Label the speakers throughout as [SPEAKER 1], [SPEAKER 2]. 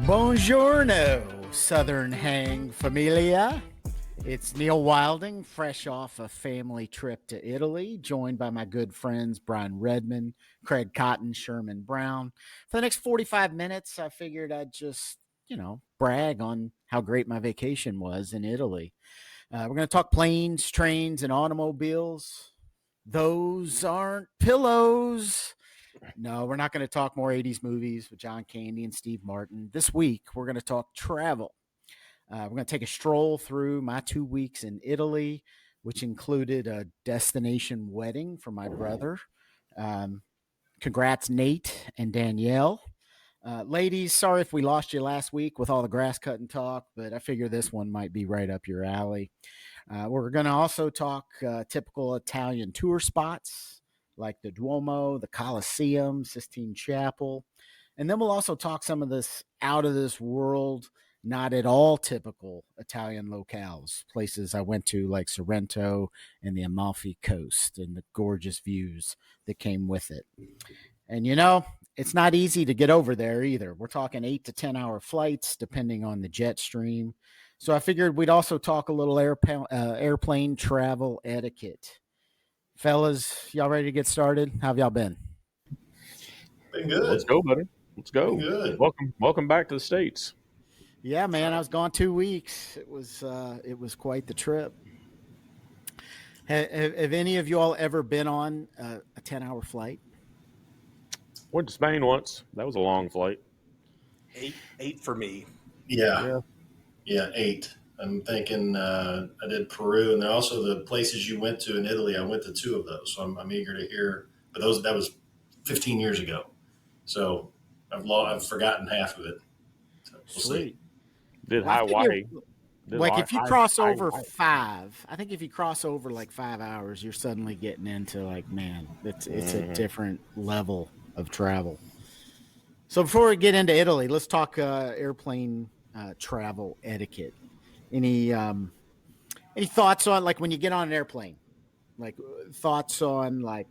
[SPEAKER 1] Buongiorno, Southern Hang Familia. It's Neil Wilding, fresh off a family trip to Italy, joined by my good friends Brian Redmond, Craig Cotton, Sherman Brown. For the next 45 minutes, I figured I'd just, brag on how great my vacation was in Italy. We're going to talk planes, trains, and automobiles. Those aren't pillows. No, we're not going to talk more 80s movies with John Candy and Steve Martin. This week, we're going to talk travel. We're going to take a stroll through my 2 weeks in Italy, which included a destination wedding for my brother. Congrats, Nate and Danielle. Ladies, sorry if we lost you last week with all the grass cutting talk, but I figure this one might be right up your alley. We're going to also talk typical Italian tour spots like the Duomo, the Colosseum, Sistine Chapel. And then we'll also talk some of this out of this world, not at all typical Italian locales, places I went to like Sorento and the Amalfi Coast and the gorgeous views that came with it. And it's not easy to get over there either. We're talking 8 to 10 hour flights, depending on the jet stream. So I figured we'd also talk a little airplane travel etiquette. Fellas, y'all ready to get started? How have y'all been?
[SPEAKER 2] Been good.
[SPEAKER 3] Let's go, buddy. Let's go.
[SPEAKER 2] Been good.
[SPEAKER 3] Welcome back to the States.
[SPEAKER 1] Yeah, man, I was gone 2 weeks. It was quite the trip. Have any of you all ever been on a 10-hour flight?
[SPEAKER 3] Went to Spain once. That was a long flight.
[SPEAKER 4] Eight for me.
[SPEAKER 2] Yeah, 8. I'm thinking I did Peru, and then also the places you went to in Italy. I went to 2 of those, so I'm eager to hear. But that was 15 years ago, so I've forgotten half of it. So we'll see.
[SPEAKER 3] Did Hawaii?
[SPEAKER 1] If you cross over 5, I think if you cross over like 5 hours, you're suddenly getting into like, man, it's a different level of travel. So before we get into Italy, let's talk airplane travel etiquette. Any thoughts on like when you get on an airplane? Like thoughts on like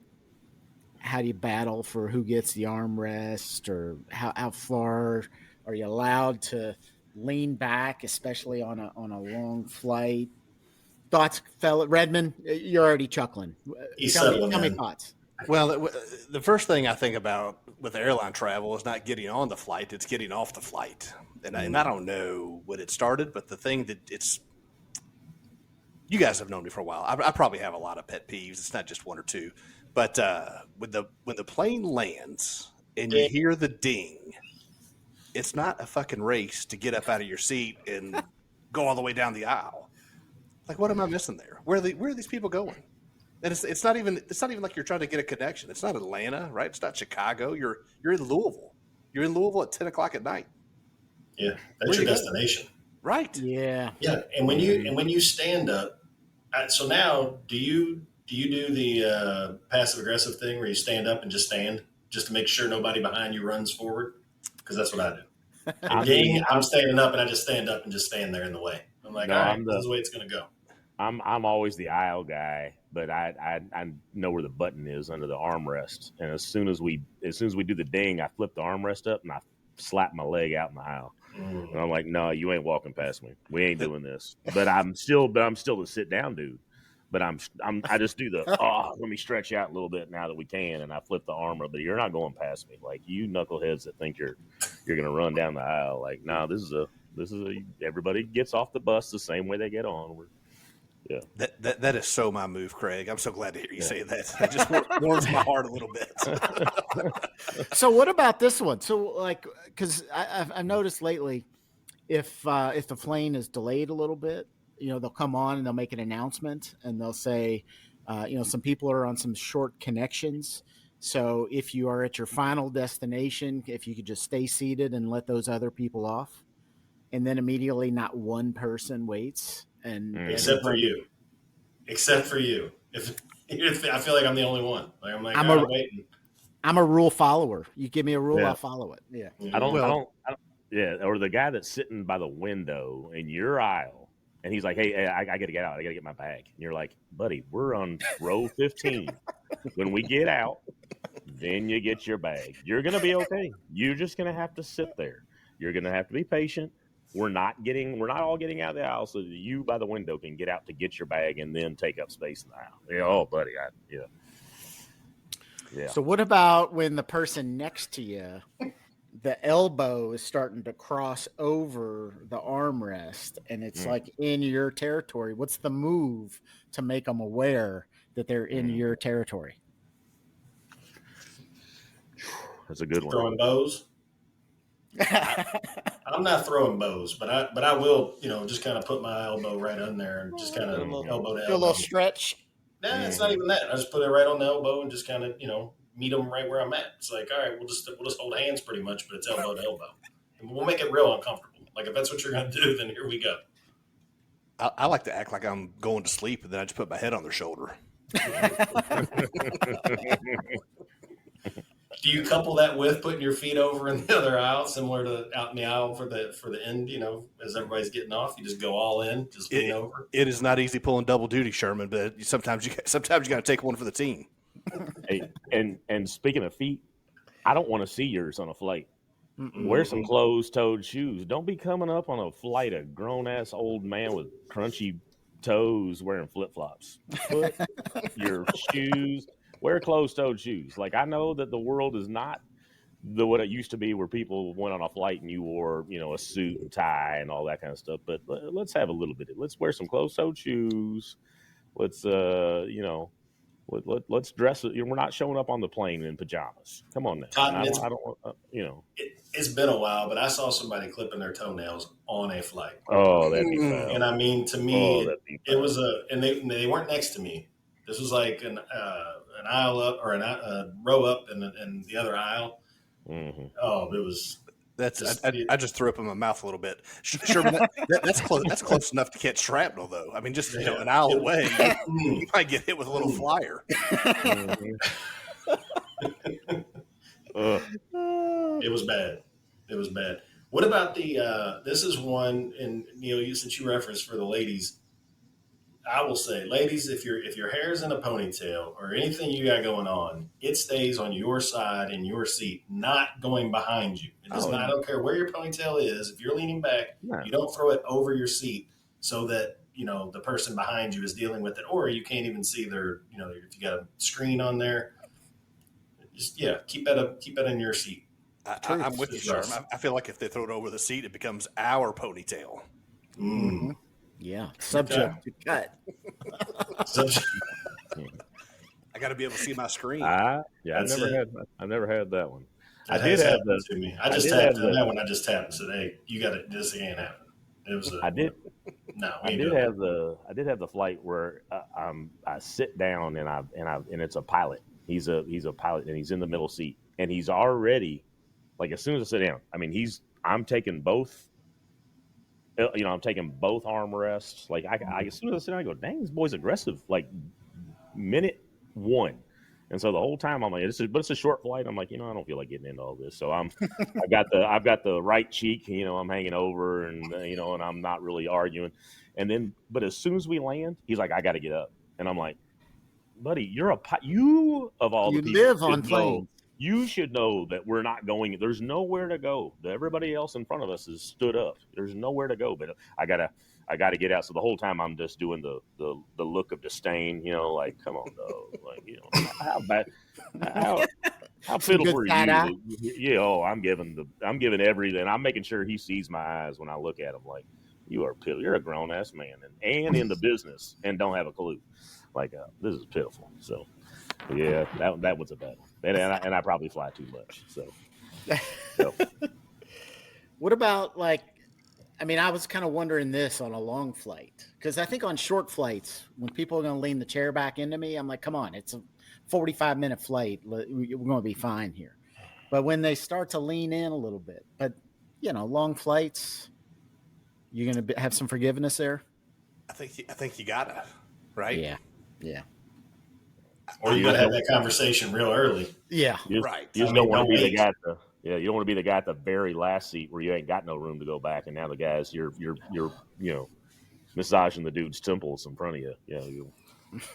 [SPEAKER 1] how do you battle for who gets the armrest, or how far are you allowed to lean back, especially on a long flight? Thoughts, fella? Redmond, you're already chuckling. Tell me thoughts.
[SPEAKER 4] Well, the first thing I think about with airline travel is not getting on the flight; it's getting off the flight. And I don't know when it started, but the thing that you guys have known me for a while. I probably have a lot of pet peeves. It's not just 1 or 2, but when the plane lands and you hear the ding, it's not a fucking race to get up out of your seat and go all the way down the aisle. Like, what am I missing there? Where are these people going? And it's not even like you're trying to get a connection. It's not Atlanta, right? It's not Chicago. You're in Louisville. You're in Louisville at 10 o'clock at night.
[SPEAKER 2] Yeah, that's your destination.
[SPEAKER 4] Right.
[SPEAKER 1] Yeah.
[SPEAKER 2] Yeah, and when you stand up, so now do you do the passive aggressive thing where you stand up and just stand just to make sure nobody behind you runs forward? Because that's what I do. I'm standing up and I just stand up and just stand there in the way. I'm like, all right, that's the way it's going to go.
[SPEAKER 3] I'm always the aisle guy, but I know where the button is under the armrest, and as soon as we do the ding, I flip the armrest up and I slap my leg out in the aisle. And I'm like, no, you ain't walking past me. We ain't doing this. But I'm still the sit down dude. But I just do the let me stretch out a little bit now that we can, and I flip the arm up. But you're not going past me, like you knuckleheads that think you're gonna run down the aisle. Like, no, this is a everybody gets off the bus the same way they get on. Yeah.
[SPEAKER 4] That is so my move, Craig. I'm so glad to hear you say that. It just warms my heart a little bit.
[SPEAKER 1] So what about this one? So like, because I've noticed lately, if the plane is delayed a little bit, they'll come on and they'll make an announcement and they'll say, some people are on some short connections. So if you are at your final destination, if you could just stay seated and let those other people off, and then immediately not one person waits. And
[SPEAKER 2] except for you. If I feel like I'm the only one. Like I'm waiting.
[SPEAKER 1] I'm a rule follower. You give me a rule, I'll follow it. Yeah.
[SPEAKER 3] I don't. Yeah. Or the guy that's sitting by the window in your aisle, and he's like, "Hey, I got to get out. I got to get my bag." And you're like, "Buddy, we're on row 15. When we get out, then you get your bag. You're gonna be okay. You're just gonna have to sit there." You're going to have to be patient. We're not all getting out of the aisle so that you by the window can get out to get your bag and then take up space in the aisle. Yeah, oh, buddy, yeah.
[SPEAKER 1] So what about when the person next to you, the elbow is starting to cross over the armrest and it's like in your territory? What's the move to make them aware that they're in your territory?
[SPEAKER 3] That's a good one.
[SPEAKER 2] Throwing bows. I'm not throwing bows, but I will, just kind of put my elbow right on there and just kind of elbow to elbow.
[SPEAKER 1] A little stretch.
[SPEAKER 2] Nah, it's not even that. I just put it right on the elbow and just kind of, meet them right where I'm at. It's like, all right, we'll just hold hands pretty much, but it's elbow to elbow. And we'll make it real uncomfortable. Like if that's what you're going to do, then here we go.
[SPEAKER 4] I like to act like I'm going to sleep, and then I just put my head on their shoulder.
[SPEAKER 2] Do you couple that with putting your feet over in the other aisle, similar to out in the aisle for the end? As everybody's getting off, you just go all in, just lean over.
[SPEAKER 4] It is not easy pulling double duty, Sherman, but sometimes you got to take one for the team.
[SPEAKER 3] Hey, and speaking of feet, I don't want to see yours on a flight. Wear some closed-toed shoes. Don't be coming up on a flight a grown-ass old man with crunchy toes wearing flip-flops. Put your shoes. Wear closed-toed shoes. Like, I know that the world is not what it used to be where people went on a flight and you wore, a suit and tie and all that kind of stuff. But let's have a little bit. Let's wear some closed-toed shoes. Let's, let's dress it. We're not showing up on the plane in pajamas. Come on now.
[SPEAKER 2] Cotton,
[SPEAKER 3] I don't want,
[SPEAKER 2] It's been a while, but I saw somebody clipping their toenails on a flight.
[SPEAKER 3] Oh, that'd be foul.
[SPEAKER 2] And I mean, to me, it was and they weren't next to me. This was like an aisle up or a row up in the other aisle. Mm-hmm. Oh, it was.
[SPEAKER 4] I just threw up in my mouth a little bit. Sure, that's close. That's close enough to catch shrapnel, though. I mean, just an aisle away, you might get hit with a little flyer.
[SPEAKER 2] It was bad. It was bad. What about the? This is one, and since you referenced for the ladies, I will say, ladies, if your hair is in a ponytail or anything you got going on, it stays on your side in your seat, not going behind you. It does not. I don't care where your ponytail is. If you're leaning back, you don't throw it over your seat so that the person behind you is dealing with it, or you can't even see their. If you got a screen on there, just keep that in your seat.
[SPEAKER 4] I'm with you, Sherm. I feel like if they throw it over the seat, it becomes our ponytail.
[SPEAKER 2] Mm.
[SPEAKER 1] Yeah, subject to cut.
[SPEAKER 4] I got to be able to see my screen.
[SPEAKER 3] I never had that one.
[SPEAKER 2] I did have that to me. I just tapped on that one. I just tapped and said, "Hey, you got it. This ain't happening." It was. I did
[SPEAKER 3] have the flight where I sit down and it's a pilot. He's a pilot and he's in the middle seat and he's already like as soon as I sit down. I mean I'm taking both. I'm taking both armrests. Like I as soon as I sit down, I go, dang, this boy's aggressive. Like minute one, and so the whole time I'm like, it's a short flight. I'm like, I don't feel like getting into all this. So I've got the right cheek. I'm hanging over, and and I'm not really arguing. And then, but as soon as we land, he's like, I got to get up, and I'm like, buddy, you of all the people
[SPEAKER 1] live on planes.
[SPEAKER 3] You should know that we're not going. There's nowhere to go. Everybody else in front of us is stood up. There's nowhere to go. But I gotta get out. So the whole time I'm just doing the look of disdain. Like, come on, dog. Like, how bad? How pitiful are you? Yeah. Oh, I'm giving everything. I'm making sure he sees my eyes when I look at him. Like, you're a grown ass man and in the business and don't have a clue. Like, this is pitiful. So. Yeah, that was a bad one, and I probably fly too much. So.
[SPEAKER 1] What about I was kind of wondering this on a long flight because I think on short flights when people are going to lean the chair back into me, I'm like, come on, it's a 45-minute flight, we're going to be fine here. But when they start to lean in a little bit, but long flights, you're going to have some forgiveness there.
[SPEAKER 4] I think you gotta, right?
[SPEAKER 1] Yeah.
[SPEAKER 2] Or you got to have that conversation real early.
[SPEAKER 1] Yeah,
[SPEAKER 3] right. You just don't want to be the guy you don't want to be the guy at the very last seat where you ain't got no room to go back, and now the guys you're massaging the dude's temples in front of you.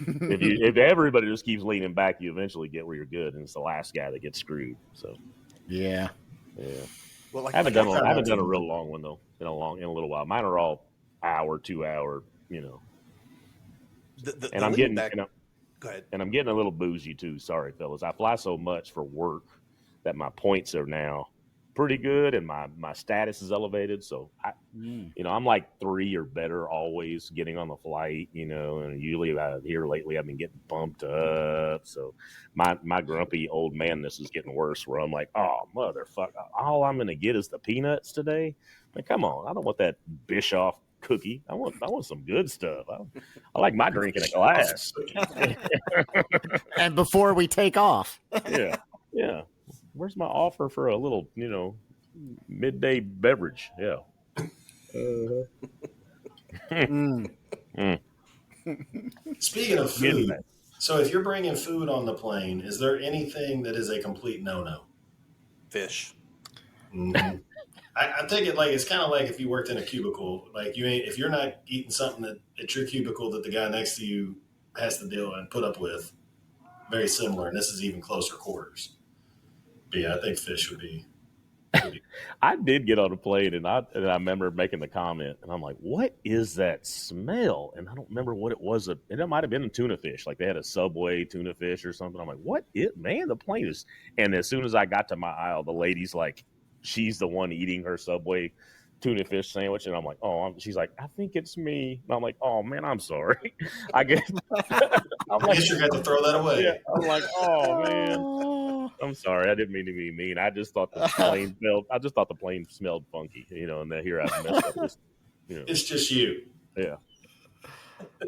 [SPEAKER 3] If everybody just keeps leaning back, you eventually get where you're good, and it's the last guy that gets screwed. So
[SPEAKER 1] yeah.
[SPEAKER 4] Well,
[SPEAKER 3] I haven't
[SPEAKER 2] Like,
[SPEAKER 3] done a real long one though in a little while. Mine are all hour, 2 hour, And I'm getting
[SPEAKER 4] Go ahead.
[SPEAKER 3] and I'm getting a little bougie too. Sorry, fellas. I fly so much for work that my points are now pretty good, and my status is elevated. So I'm like 3 or better always getting on the flight. And usually here lately I've been getting bumped up. So my grumpy old manness is getting worse. Where I'm like, oh motherfucker, all I'm gonna get is the peanuts today. Like, come on, I don't want that Bischoff cookie. I want some good stuff. I like my drink in a glass.
[SPEAKER 1] And before we take off.
[SPEAKER 3] Yeah. Where's my offer for a little, midday beverage? Yeah.
[SPEAKER 2] Speaking of food, so if you're bringing food on the plane, is there anything that is a complete no-no?
[SPEAKER 4] Fish.
[SPEAKER 2] Mm-hmm. I take it like it's kind of like if you worked in a cubicle, like if you're not eating something at your cubicle that the guy next to you has to deal and put up with, very similar, and this is even closer quarters. But yeah, I think fish would be.
[SPEAKER 3] I did get on a plane, and I remember making the comment, and I'm like, "What is that smell?" And I don't remember what it was. It might have been a tuna fish, like they had a Subway tuna fish or something. I'm like, "What? Man, the plane is." And as soon as I got to my aisle, the lady's like, she's the one eating her Subway tuna fish sandwich, and I'm like, "Oh," she's like, "I think it's me." And I'm like, "Oh man, I'm sorry." I guess
[SPEAKER 2] I guess you're going to throw that away.
[SPEAKER 3] Yeah, I'm like, "Oh man." I'm sorry, I didn't mean to be mean. I just thought the plane smelled. I just thought the plane smelled funky, and that here I messed up. This,
[SPEAKER 2] It's just you.
[SPEAKER 3] Yeah.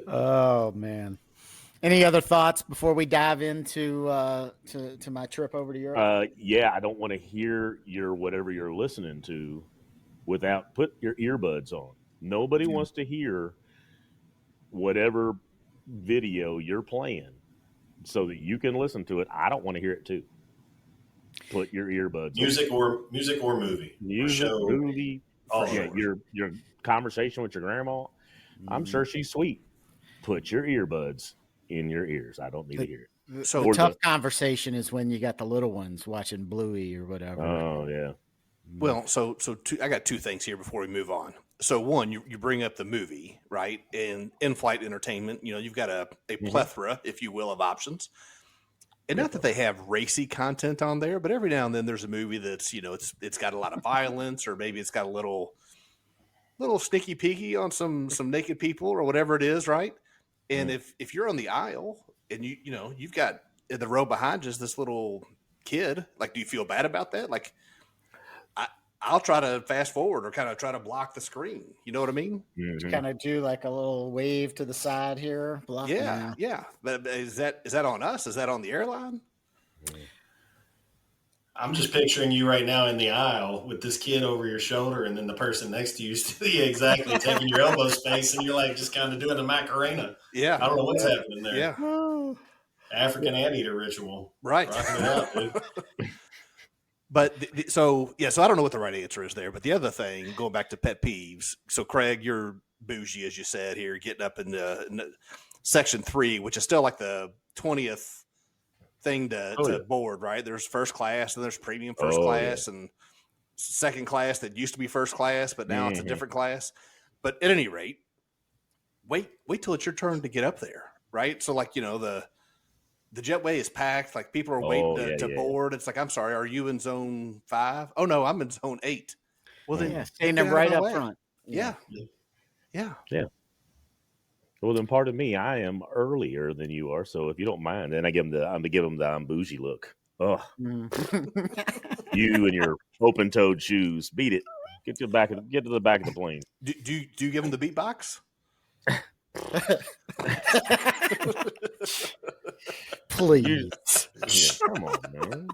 [SPEAKER 1] Oh man. Any other thoughts before we dive into to my trip over to Europe?
[SPEAKER 3] Yeah, I don't want to hear your whatever you're listening to without put your earbuds on. Nobody wants to hear whatever video you're playing so that you can listen to it. I don't want to hear it too. Put your earbuds
[SPEAKER 2] music
[SPEAKER 3] on.
[SPEAKER 2] or movie.
[SPEAKER 3] Music,
[SPEAKER 2] show,
[SPEAKER 3] movie. Your conversation with your grandma. I'm sure she's sweet. Put your earbuds in your ears. I don't need to hear it.
[SPEAKER 1] So the tough conversation is when you got the little ones watching Bluey or whatever.
[SPEAKER 3] Oh yeah.
[SPEAKER 4] Well, I got two things here before we move on. So one, you bring up the movie, right? And in-flight entertainment, you've got a plethora, if you will, of options. And not that they have racy content on there, but every now and then there's a movie that's, it's got a lot of violence, or maybe it's got a little sneaky peeky on some naked people or whatever it is, right? And if you're on the aisle and you've got in the row behind just this little kid, like, do you feel bad about that? Like, I'll try to fast forward or kind of try to block the screen. You know what I mean?
[SPEAKER 1] Mm-hmm. Kind of do like a little wave to the side here.
[SPEAKER 4] Yeah. But is that on us? Is that on the airline?
[SPEAKER 2] I'm just picturing you right now in the aisle with this kid over your shoulder, and then the person next to you exactly taking your elbow space, and you're like just kind of doing the Macarena.
[SPEAKER 4] Yeah.
[SPEAKER 2] I don't know what's happening there.
[SPEAKER 4] Yeah.
[SPEAKER 2] African anteater ritual.
[SPEAKER 4] Right.
[SPEAKER 2] Rocking it out, dude.
[SPEAKER 4] But so I don't know what the right answer is there. But the other thing, going back to pet peeves. So Craig, you're bougie, as you said here, getting up in the section 3, which is still like the 20th thing to board, right? There's first class, and there's premium first class, and second class that used to be first class, but now it's a different class. But at any rate, wait till it's your turn to get up there, right? So like, the jetway is packed. Like, people are waiting to board. It's like, I'm sorry, are you in zone 5? Oh no, I'm in zone 8. Well then,
[SPEAKER 1] standing right up front.
[SPEAKER 4] Yeah.
[SPEAKER 3] Well, then, pardon me, I am earlier than you are. So if you don't mind, then I'm gonna give them the I'm bougie look. Oh, you and your open-toed shoes, beat it. Get to the back of the plane.
[SPEAKER 4] Do you give them the beatbox?
[SPEAKER 1] Please.
[SPEAKER 3] Come on, man.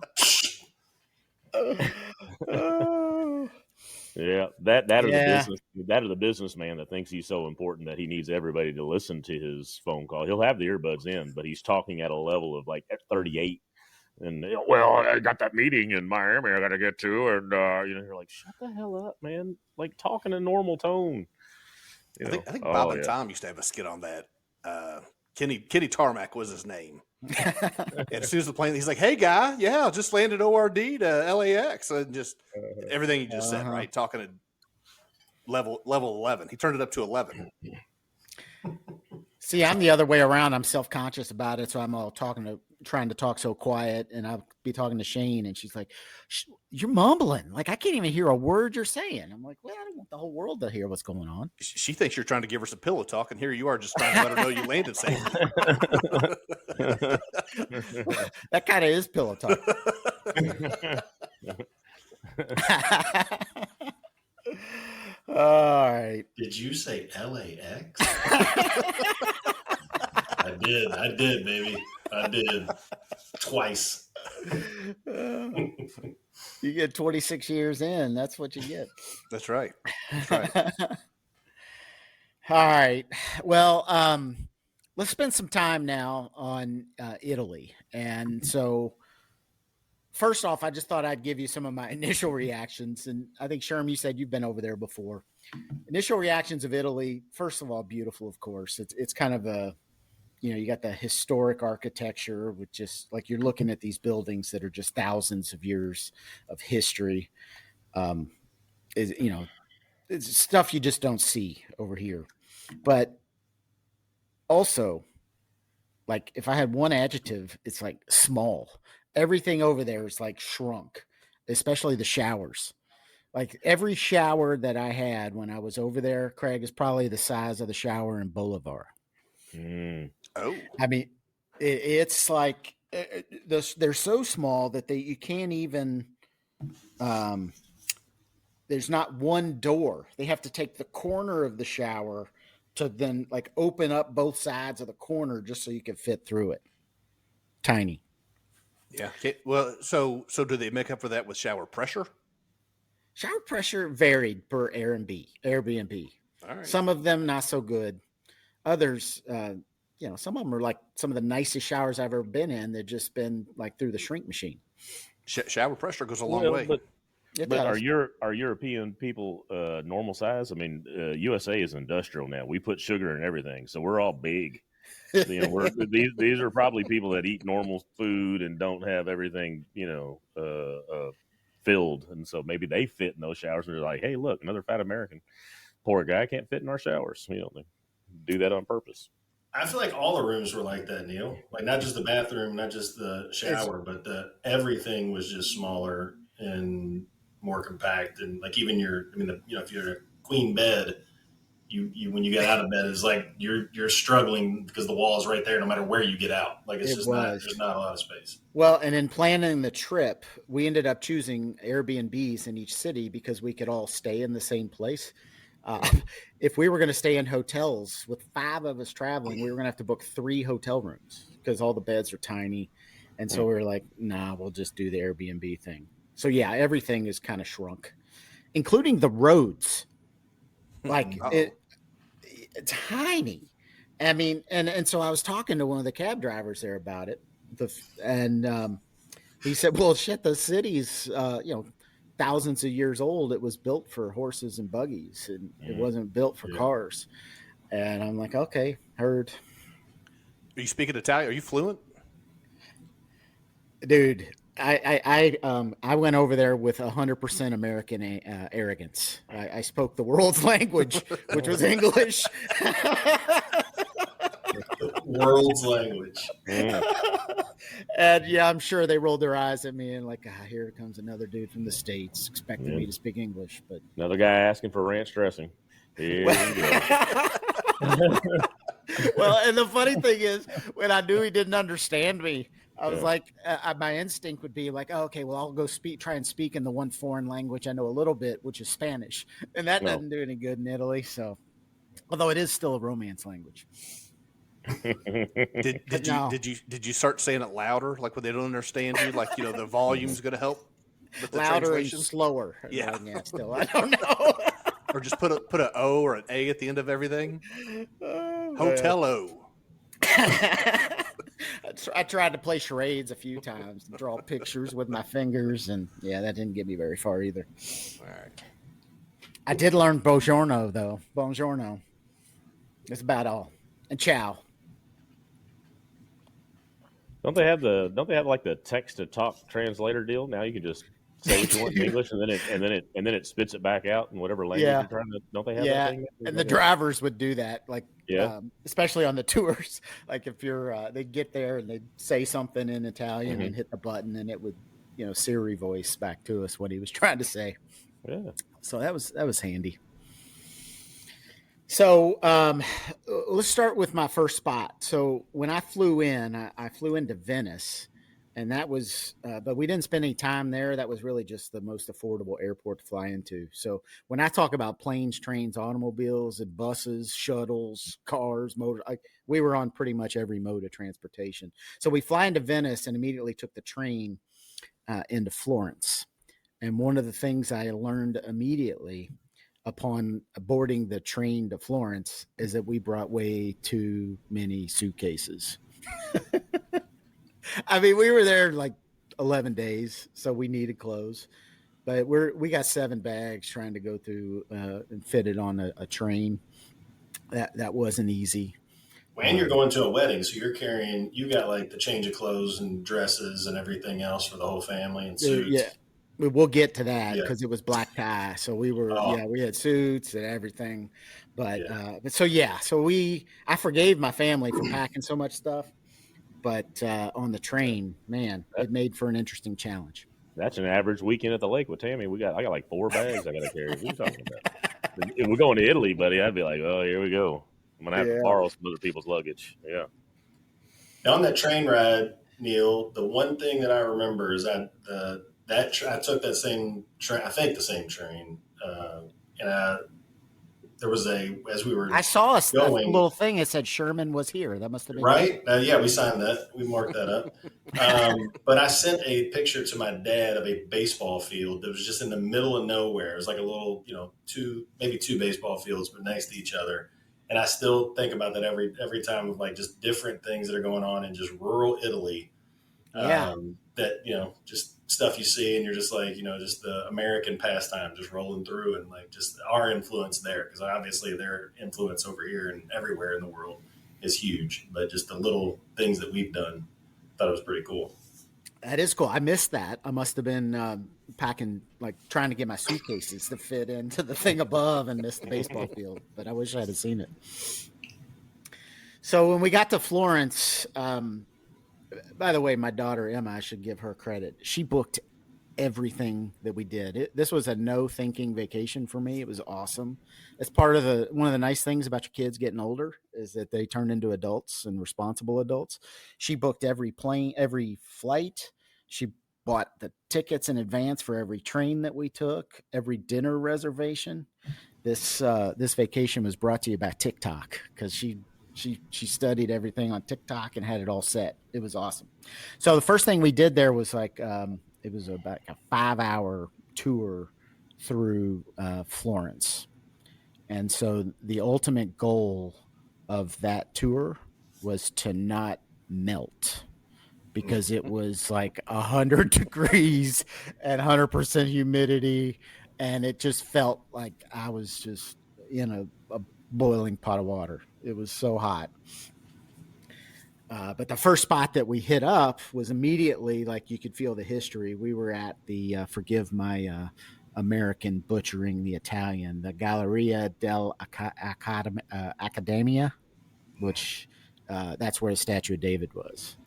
[SPEAKER 3] Yeah, that are the businessman that thinks he's so important that he needs everybody to listen to his phone call. He'll have the earbuds in, but he's talking at a level of like at 38. And well, I got that meeting in Miami I got to get to, and you're like, shut the hell up, man! Like, talk in a normal tone.
[SPEAKER 4] I think Bob and Tom used to have a skit on that. Kenny Tarmac was his name. And as soon as the plane, he's like, "Hey, guy, yeah, just landed ORD to LAX," and just everything he just said, right? Talking at level 11. He turned it up to 11.
[SPEAKER 1] See, I'm the other way around. I'm self-conscious about it, so I'm all trying to talk so quiet, and I'll be talking to Shane, and she's like, "You're mumbling. Like I can't even hear a word you're saying." I'm like, "Well, I don't want the whole world to hear what's going on."
[SPEAKER 4] She thinks you're trying to give her some pillow talk, and here you are just trying to let her know you landed safely.
[SPEAKER 1] That kind of is pillow talk. All right.
[SPEAKER 2] Did you say LAX? I did, baby. I did. Twice.
[SPEAKER 1] You get 26 years in. That's what you get.
[SPEAKER 4] That's right.
[SPEAKER 1] All right. Well, let's spend some time now on Italy. And so, first off, I just thought I'd give you some of my initial reactions. And I think, Sherm, you said you've been over there before. Initial reactions of Italy, first of all, beautiful, of course. It's kind of a, you got the historic architecture with just like you're looking at these buildings that are just thousands of years of history. It's stuff you just don't see over here. But also, like if I had one adjective, it's like small. Everything over there is like shrunk, especially the showers. Like every shower that I had when I was over there, Craig, is probably the size of the shower in Bolivar.
[SPEAKER 4] Oh,
[SPEAKER 1] I mean, it's like they're so small that you can't even. There's not one door. They have to take the corner of the shower to then like open up both sides of the corner just so you can fit through it. Tiny.
[SPEAKER 4] Yeah. Okay. Well, so do they make up for that with shower pressure?
[SPEAKER 1] Shower pressure varied per Airbnb.
[SPEAKER 4] All right.
[SPEAKER 1] Some of them not so good. Others, some of them are like some of the nicest showers I've ever been in. They've just been like through the shrink machine.
[SPEAKER 4] Shower pressure goes a long way.
[SPEAKER 3] But are European people normal size? I mean, USA is industrial now. We put sugar in everything, so we're all big. These are probably people that eat normal food and don't have everything, filled, and so maybe they fit in those showers. And they're like, "Hey, look, another fat American, poor guy can't fit in our showers." They do that on purpose.
[SPEAKER 2] I feel like all the rooms were like that, Neil. Like not just the bathroom, not just the shower, but everything was just smaller and more compact. And like even if you're in a queen bed, you when you get out of bed, it's like you're struggling because the wall is right there no matter where you get out. Like there's not a lot of space.
[SPEAKER 1] Well, and in planning the trip, we ended up choosing Airbnbs in each city because we could all stay in the same place. If we were going to stay in hotels with 5 of us traveling, we were going to have to book 3 hotel rooms because all the beds are tiny. And so we were like, nah, we'll just do the Airbnb thing. So yeah, everything is kind of shrunk, including the roads. Like it's tiny. I mean, and so I was talking to one of the cab drivers there about it. He said, well, shit, the city's, thousands of years old. It was built for horses and buggies, and it wasn't built for cars. And I'm like, okay, heard.
[SPEAKER 4] Are you speaking Italian? Are you fluent?
[SPEAKER 1] Dude, I went over there with 100% American arrogance. I spoke the world's language, which was English.
[SPEAKER 2] World's language.
[SPEAKER 1] And yeah, I'm sure they rolled their eyes at me and like, here comes another dude from the States expecting me to speak English. But
[SPEAKER 3] another guy asking for ranch dressing. Here we go.
[SPEAKER 1] Well, and the funny thing is, when I knew he didn't understand me, I was like, my instinct would be like, oh, okay, well, I'll go try and speak in the one foreign language I know a little bit, which is Spanish, and that doesn't do any good in Italy. So, although it is still a Romance language.
[SPEAKER 4] Did you start saying it louder, like when they don't understand you, like the volume's going to help with the
[SPEAKER 1] louder
[SPEAKER 4] translation?
[SPEAKER 1] And slower?
[SPEAKER 4] Yeah.
[SPEAKER 1] Still, I don't know.
[SPEAKER 4] Or just put a O or an A at the end of everything. Hotel-O.
[SPEAKER 1] I tried to play charades a few times, draw pictures with my fingers, and that didn't get me very far either.
[SPEAKER 4] All right.
[SPEAKER 1] I did learn buongiorno though. Buongiorno. That's about all. And ciao.
[SPEAKER 3] Don't they have like the text to talk translator deal? Now you can just say what you want in English, and then it spits it back out in whatever language
[SPEAKER 1] Yeah.
[SPEAKER 3] you're trying to. Don't they have that
[SPEAKER 1] Yeah,
[SPEAKER 3] thing?
[SPEAKER 1] and the drivers would do that, like,
[SPEAKER 3] Yeah.
[SPEAKER 1] especially on the tours. Like if you're, they'd get there and they'd say something in Italian and hit the button, and it would, Siri voice back to us what he was trying to say.
[SPEAKER 3] Yeah.
[SPEAKER 1] So that was handy. So let's start with my first spot. So when I flew in, I flew into Venice. And that was, but we didn't spend any time there. That was really just the most affordable airport to fly into. So when I talk about planes, trains, automobiles, and buses, shuttles, cars, we were on pretty much every mode of transportation. So we fly into Venice and immediately took the train into Florence. And one of the things I learned immediately upon boarding the train to Florence is that we brought way too many suitcases. I mean, we were there like 11 days, so we needed clothes. But we got 7 bags trying to go through and fit it on a train. That wasn't easy.
[SPEAKER 2] And you're going to a wedding, so you got like the change of clothes and dresses and everything else for the whole family and suits.
[SPEAKER 1] Yeah, we'll get to that because it was black tie. So we had suits and everything. But so I forgave my family for packing so much stuff. But on the train, man, it made for an interesting challenge.
[SPEAKER 3] That's an average weekend at the lake with Tammy. I got like 4 bags I got to carry. What are you talking about? If we're going to Italy, buddy, I'd be like, oh, here we go. I'm going to have to borrow some other people's luggage. Yeah.
[SPEAKER 2] Now, on that train ride, Neil, the one thing that I remember is I took that same train, I think the same train, and there was as we were
[SPEAKER 1] I saw a
[SPEAKER 2] going,
[SPEAKER 1] little thing that said Sherman was here. That must have been
[SPEAKER 2] right. Yeah, we signed that. We marked that up. But I sent a picture to my dad of a baseball field that was just in the middle of nowhere. It was like a little, maybe 2 baseball fields, but next to each other. And I still think about that every time of like just different things that are going on in just rural Italy. That, just stuff you see and you're just like, just the American pastime just rolling through and like just our influence there. Because obviously their influence over here and everywhere in the world is huge. But just the little things that we've done, thought it was pretty cool.
[SPEAKER 1] That is cool. I missed that. I must have been packing, like trying to get my suitcases to fit into the thing above and missed the baseball field. But I wish I had seen it. So when we got to Florence, by the way, my daughter, Emma, I should give her credit. She booked everything that we did. This was a no thinking vacation for me. It was awesome. It's part of one of the nice things about your kids getting older is that they turn into adults and responsible adults. She booked every flight. She bought the tickets in advance for every train that we took, every dinner reservation. This vacation was brought to you by TikTok because she studied everything on TikTok and had it all set. It was awesome. So the first thing we did there was like it was about a 5-hour tour through Florence. And so the ultimate goal of that tour was to not melt because it was like 100 degrees and 100% humidity. And it just felt like I was just in a boiling pot of water. It was so hot. But the first spot that we hit up was immediately like you could feel the history. We were at the, forgive my American butchering the Italian, the Galleria dell'Accademia, which that's where the Statue of David was.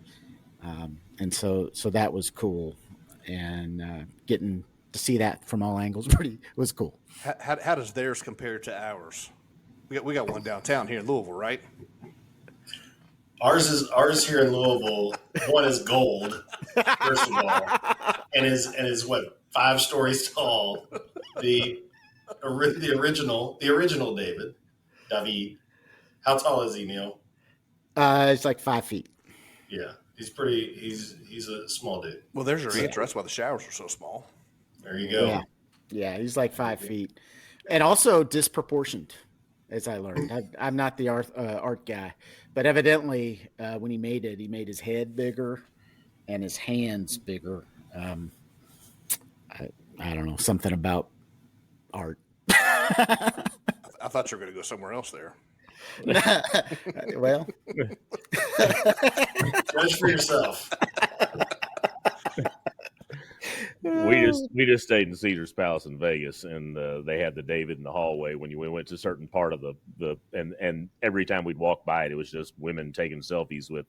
[SPEAKER 1] And so that was cool. And getting to see that from all angles was cool.
[SPEAKER 4] How does theirs compare to ours? We got one downtown here in Louisville, right?
[SPEAKER 2] Ours here in Louisville. One is gold, first of all, and is what 5 stories tall. The original David. How tall is he, Neil?
[SPEAKER 1] It's like 5 feet.
[SPEAKER 2] Yeah, he's a small dude.
[SPEAKER 4] Well, there's your answer. That's why the showers are so small.
[SPEAKER 2] There you go.
[SPEAKER 1] Yeah, he's like 5 feet, and also disproportioned. As I learned, I'm not the art guy, but evidently when he made his head bigger and his hands bigger. I don't know, something about art.
[SPEAKER 4] I thought you were going to go somewhere else there.
[SPEAKER 1] Well,
[SPEAKER 2] Judge for yourself.
[SPEAKER 3] We just stayed in Caesar's Palace in Vegas, and they had the David in the hallway when you went to a certain part of the and every time we'd walk by it was just women taking selfies with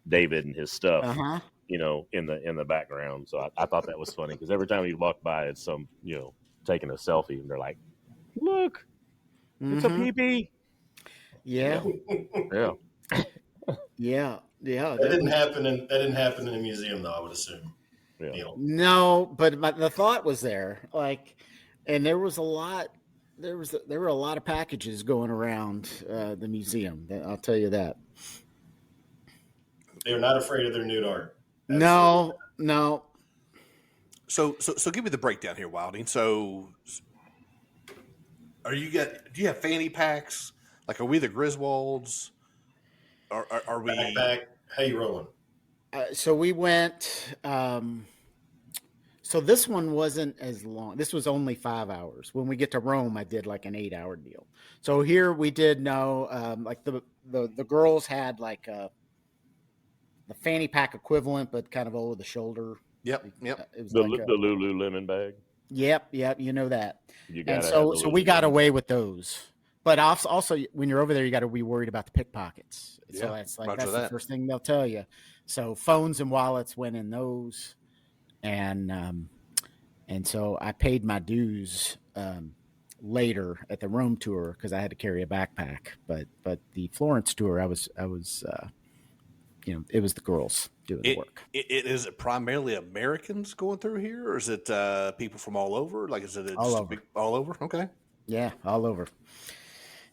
[SPEAKER 3] David and his stuff,
[SPEAKER 1] uh-huh.
[SPEAKER 3] in the background. So I thought that was funny because every time we walk by, it's some taking a selfie, and they're like, "Look, it's a pee-pee."
[SPEAKER 1] Yeah.
[SPEAKER 3] Yeah.
[SPEAKER 1] Yeah.
[SPEAKER 2] That didn't happen in a museum, though. I would assume.
[SPEAKER 3] Yeah.
[SPEAKER 1] No, but the thought was there, and there was a lot. There were a lot of packages going around the museum. I'll tell you that.
[SPEAKER 2] They're not afraid of their nude art.
[SPEAKER 1] No.
[SPEAKER 4] So give me the breakdown here, Wilding. So, do you have fanny packs? Like, are we the Griswolds? Are we?
[SPEAKER 2] Backpack. How you rolling?
[SPEAKER 1] So we went. So this one wasn't as long. This was only 5 hours. When we get to Rome, I did like an 8-hour deal. So here we did like the girls had like the fanny pack equivalent, but kind of over the shoulder.
[SPEAKER 4] Yep.
[SPEAKER 1] It was
[SPEAKER 3] The
[SPEAKER 1] like
[SPEAKER 3] Lululemon bag.
[SPEAKER 1] Yep. You know that.
[SPEAKER 3] You
[SPEAKER 1] And
[SPEAKER 3] gotta
[SPEAKER 1] so we got away with those. But also, when you're over there, you got to be worried about the pickpockets. So that's the first thing they'll tell you. So phones and wallets went in those, and so I paid my dues later at the Rome tour because I had to carry a backpack. But the Florence tour, I was it was the girls doing the work.
[SPEAKER 4] Is it primarily Americans going through here, or is it people from all over? Like, is it
[SPEAKER 1] all over?
[SPEAKER 4] All over? Okay.
[SPEAKER 1] Yeah, all over.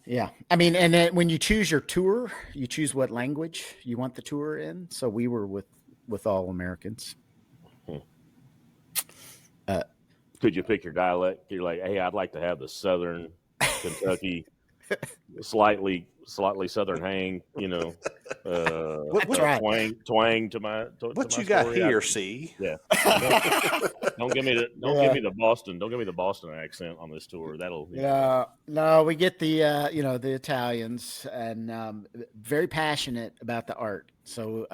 [SPEAKER 1] Yeah. I mean, and then when you choose your tour, you choose what language you want the tour in. So we were with all Americans.
[SPEAKER 3] Could you pick your dialect? You're like, hey, I'd like to have the Southern Kentucky, slightly Southern hang,
[SPEAKER 4] What's
[SPEAKER 1] right.
[SPEAKER 3] twang to my.
[SPEAKER 4] What
[SPEAKER 3] my
[SPEAKER 4] you got
[SPEAKER 3] story.
[SPEAKER 4] here? See,
[SPEAKER 3] Yeah. Don't give me the Boston. Don't give me the Boston accent on this tour. That'll.
[SPEAKER 1] No, we get the the Italians, and very passionate about the art. So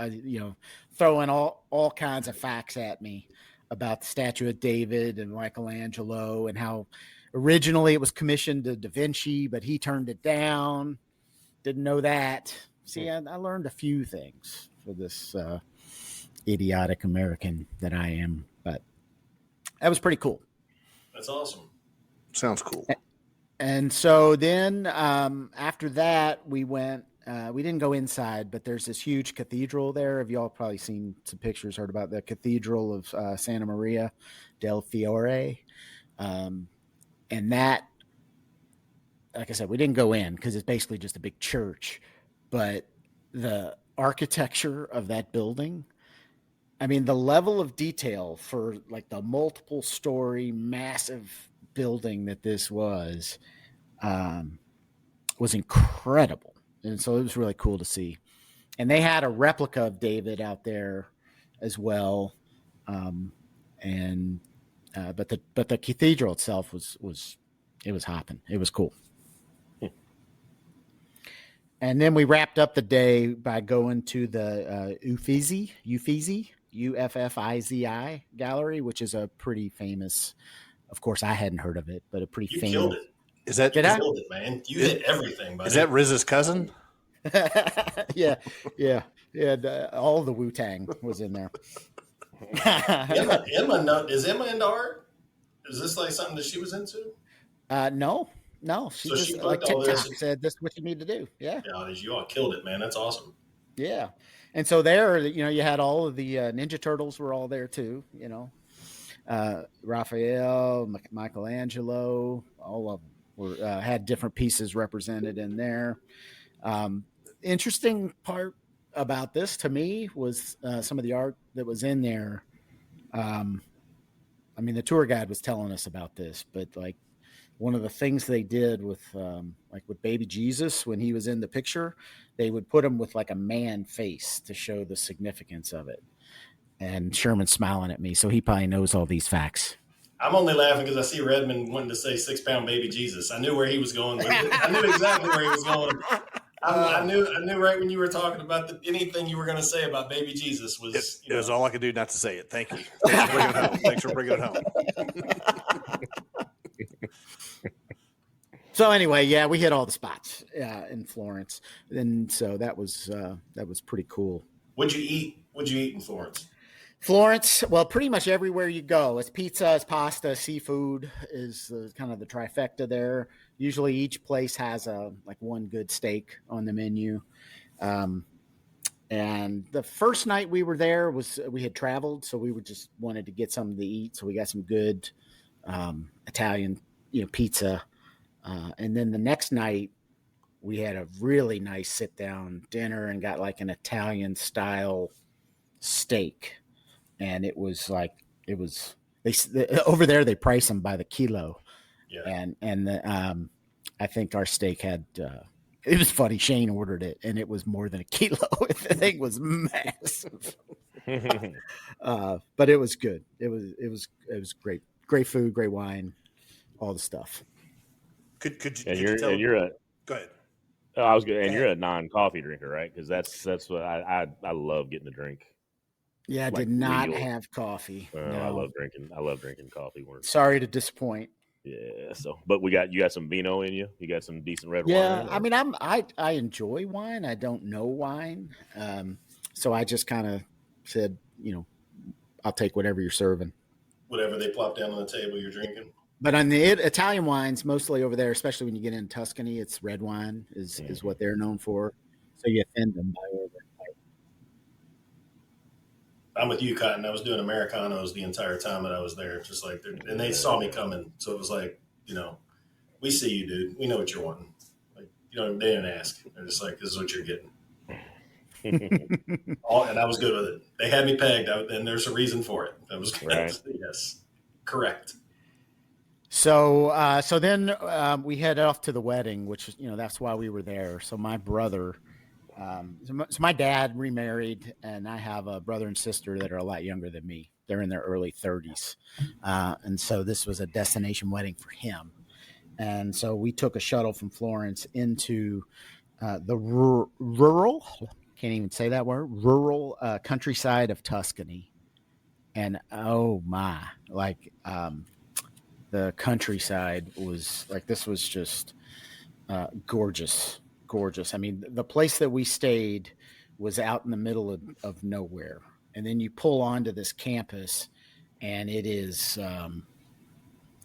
[SPEAKER 1] throwing all kinds of facts at me about the statue of David and Michelangelo, and how originally it was commissioned to Da Vinci, but he turned it down. Didn't know that. See, I learned a few things for this idiotic American that I am, but that was pretty cool.
[SPEAKER 2] That's awesome.
[SPEAKER 4] Sounds cool.
[SPEAKER 1] And so then after that, we went. We didn't go inside, but there's this huge cathedral there. Have y'all probably seen some pictures, heard about the Cathedral of Santa Maria del Fiore? And that, like I said, we didn't go in because it's basically just a big church. But the architecture of that building, I mean, the level of detail for like the multiple story, massive building that this was incredible. And so it was really cool to see. And they had a replica of David out there as well. But the cathedral itself was hopping. It was cool. And then we wrapped up the day by going to the Uffizi Uffizi gallery, which is a pretty famous. Of course, I hadn't heard of it, but a pretty famous.
[SPEAKER 2] Killed it.
[SPEAKER 4] Is that
[SPEAKER 2] you killed it, man? You hit everything, buddy.
[SPEAKER 4] Is that Riz's cousin?
[SPEAKER 1] Yeah. All the Wu-Tang was in there.
[SPEAKER 2] Emma, is Emma into art? Is this like something that she was into?
[SPEAKER 1] No. She
[SPEAKER 2] so
[SPEAKER 1] just
[SPEAKER 2] she
[SPEAKER 1] like
[SPEAKER 2] all
[SPEAKER 1] TikTok
[SPEAKER 2] this.
[SPEAKER 1] said, "This is what you need to do." Yeah.
[SPEAKER 2] You all killed it, man. That's awesome.
[SPEAKER 1] Yeah, and so there, you had all of the Ninja Turtles were all there too. Raphael, Michelangelo, all of them were had different pieces represented in there. Interesting part about this to me was some of the art that was in there. I mean, the tour guide was telling us about this, but like one of the things they did with with baby Jesus, when he was in the picture, they would put him with like a man face to show the significance of it. And Sherman's smiling at me, so he probably knows all these facts.
[SPEAKER 2] I'm only laughing because I see Redmond wanting to say 6-pound baby Jesus. I knew where he was going with it. I knew exactly where he was going. I knew right when you were talking about anything you were going to say about baby Jesus was.
[SPEAKER 4] It was all I could do not to say it. Thank you. Thanks for bringing it home. Thanks for bringing it home.
[SPEAKER 1] So anyway, yeah, we hit all the spots in Florence, and so that was pretty cool.
[SPEAKER 2] What'd you eat? What'd you eat in Florence?
[SPEAKER 1] Florence, well, pretty much everywhere you go, it's pizza, it's pasta, seafood is kind of the trifecta there. Usually, each place has one good steak on the menu. And the first night we were there we had traveled, so we just wanted to get something to eat. So we got some good Italian, pizza. And then the next night we had a really nice sit down dinner and got like an Italian style steak. And it was over there, they price them by the kilo.
[SPEAKER 2] Yeah.
[SPEAKER 1] And I think our steak had, it was funny. Shane ordered it and it was more than a kilo. The thing was massive. But it was good. It was great. Great food, great wine, all the stuff.
[SPEAKER 4] Could
[SPEAKER 3] Go
[SPEAKER 4] ahead.
[SPEAKER 3] Oh, I was good. And you're a non-coffee drinker, right? Because that's what I love getting a drink.
[SPEAKER 1] Yeah, I did not have coffee. No.
[SPEAKER 3] I love drinking coffee.
[SPEAKER 1] Sorry to disappoint.
[SPEAKER 3] Yeah. So, but you got some vino in you. You got some decent red wine.
[SPEAKER 1] Yeah, I mean, I enjoy wine. I don't know wine, so I just kind of said, I'll take whatever you're serving.
[SPEAKER 2] Whatever they plop down on the table, you're drinking.
[SPEAKER 1] But on the Italian wines, mostly over there, especially when you get in Tuscany, it's red wine is what they're known for. So you offend them by ordering.
[SPEAKER 2] I'm with you, Cotton. I was doing Americanos the entire time that I was there, just like, and they saw me coming. So it was like, we see you, dude. We know what you're wanting. Like, they didn't ask. They're just like, this is what you're getting. And I was good with it. They had me pegged, and there's a reason for it. That was
[SPEAKER 3] right.
[SPEAKER 2] Yes, correct.
[SPEAKER 1] So then we head off to the wedding, which that's why we were there. So my brother. So my dad remarried, and I have a brother and sister that are a lot younger than me. They're in their early 30s. And so this was a destination wedding for him. And so we took a shuttle from Florence into the rural, can't even say that word, rural countryside of Tuscany. And oh my, the countryside was this was just gorgeous. I mean, the place that we stayed was out in the middle of nowhere. And then you pull onto this campus and it is,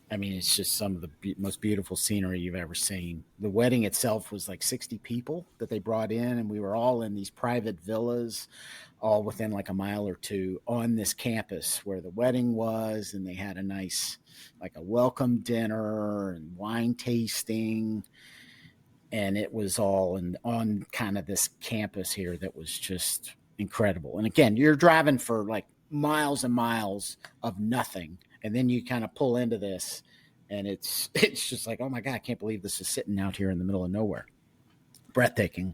[SPEAKER 1] it's just some of the most beautiful scenery you've ever seen. The wedding itself was like 60 people that they brought in, and we were all in these private villas, all within like a mile or two on this campus where the wedding was. And they had a nice, a welcome dinner and wine tasting. And it was all on kind of this campus here that was just incredible. And again, you're driving for miles and miles of nothing. And then you kind of pull into this and it's just like, oh my God, I can't believe this is sitting out here in the middle of nowhere. Breathtaking.